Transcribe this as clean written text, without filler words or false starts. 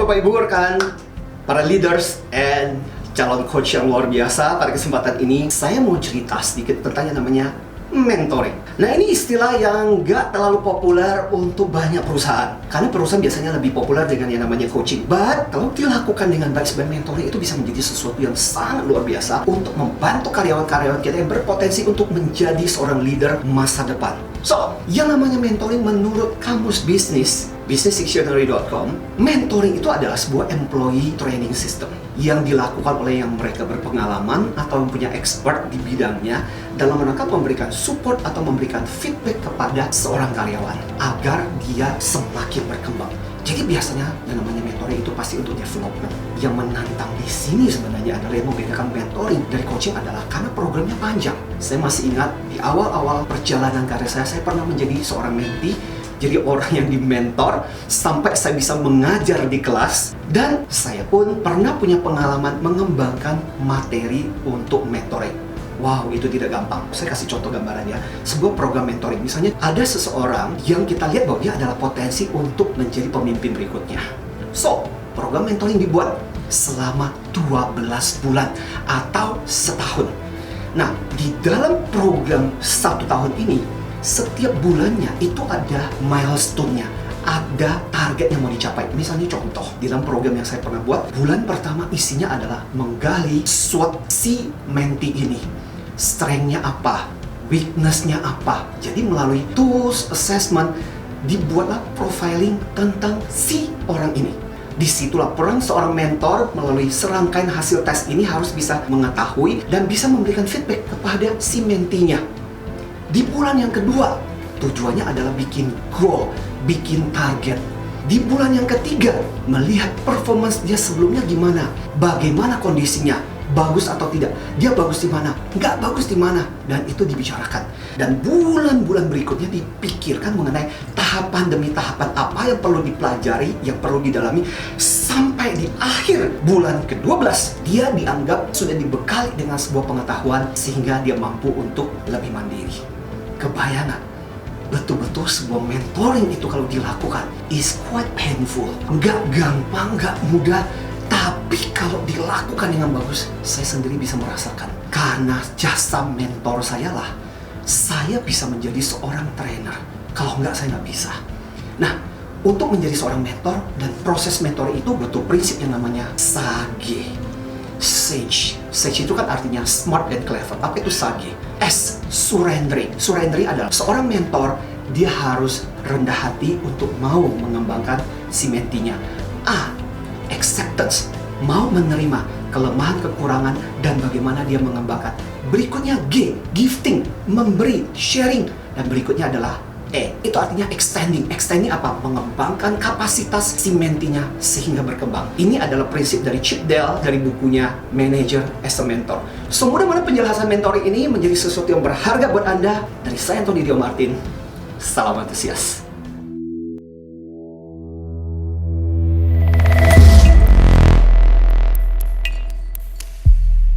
Bapak Ibu rekan, para leaders and calon coach yang luar biasa. Pada kesempatan ini saya mau cerita sedikit tentang yang namanya mentoring. Nah, ini istilah yang gak terlalu populer untuk banyak perusahaan, karena perusahaan biasanya lebih populer dengan yang namanya coaching. But kalau dilakukan dengan baik sebagai mentoring, itu bisa menjadi sesuatu yang sangat luar biasa untuk membantu karyawan-karyawan kita yang berpotensi untuk menjadi seorang leader masa depan. So, yang namanya mentoring menurut kamus bisnis businessdictionary.com, mentoring itu adalah sebuah employee training system yang dilakukan oleh yang mereka berpengalaman atau yang punya expert di bidangnya dalam rangka memberikan support atau memberikan feedback kepada seorang karyawan agar dia semakin berkembang. Jadi biasanya yang namanya mentoring itu pasti untuk development. Yang menantang di sini sebenarnya adalah yang membedakan mentoring dari coaching adalah karena programnya panjang. Saya masih ingat di awal-awal perjalanan karir saya pernah menjadi seorang mentee. Jadi orang yang dimentor sampai saya bisa mengajar di kelas. Dan saya pun pernah punya pengalaman mengembangkan materi untuk mentoring. Wow, itu tidak gampang. Saya kasih contoh gambarannya. Sebuah program mentoring, misalnya ada seseorang yang kita lihat bahwa dia adalah potensi untuk menjadi pemimpin berikutnya. So, program mentoring dibuat selama 12 bulan atau setahun. Nah, di dalam program 1 tahun ini, setiap bulannya itu ada milestone-nya, ada target yang mau dicapai. Misalnya contoh, di dalam program yang saya pernah buat, bulan pertama isinya adalah menggali SWOT si mentee ini. Strength-nya apa? Weakness-nya apa? Jadi melalui tools assessment, dibuatlah profiling tentang si orang ini. Disitulah peran seorang mentor melalui serangkaian hasil tes ini harus bisa mengetahui dan bisa memberikan feedback kepada si mentee-nya. Di bulan yang kedua, tujuannya adalah bikin goal, bikin target. Di bulan yang ketiga, melihat performance dia sebelumnya gimana, bagaimana kondisinya, bagus atau tidak, dia bagus di mana, nggak bagus di mana, dan itu dibicarakan. Dan bulan-bulan berikutnya dipikirkan mengenai tahapan demi tahapan apa yang perlu dipelajari, yang perlu didalami, sampai di akhir bulan ke-12, dia dianggap sudah dibekali dengan sebuah pengetahuan sehingga dia mampu untuk lebih mandiri. Kebayangan, betul-betul sebuah mentoring itu kalau dilakukan is quite painful. Nggak gampang, nggak mudah. Tapi kalau dilakukan dengan bagus, saya sendiri bisa merasakan. Karena jasa mentor saya lah, saya bisa menjadi seorang trainer. Kalau nggak, saya nggak bisa. Nah, untuk menjadi seorang mentor dan proses mentor itu butuh prinsip yang namanya SAGE. SAGE. SAGE itu kan artinya smart and clever. Apa itu SAGE? S, surrendering. Surrendering adalah seorang mentor, dia harus rendah hati untuk mau mengembangkan si mentee-nya. A, acceptance, mau menerima kelemahan, kekurangan, dan bagaimana dia mengembangkan. Berikutnya G, gifting, memberi, sharing. Dan berikutnya adalah E, itu artinya extending. Extending apa? Mengembangkan kapasitas si mentee-nya sehingga berkembang. Ini adalah prinsip dari Chip Dale dari bukunya Manager as a Mentor. So, mudah-mudahan penjelasan mentoring ini menjadi sesuatu yang berharga buat Anda. Dari saya, Anthony Dio Martin. Salam antusias.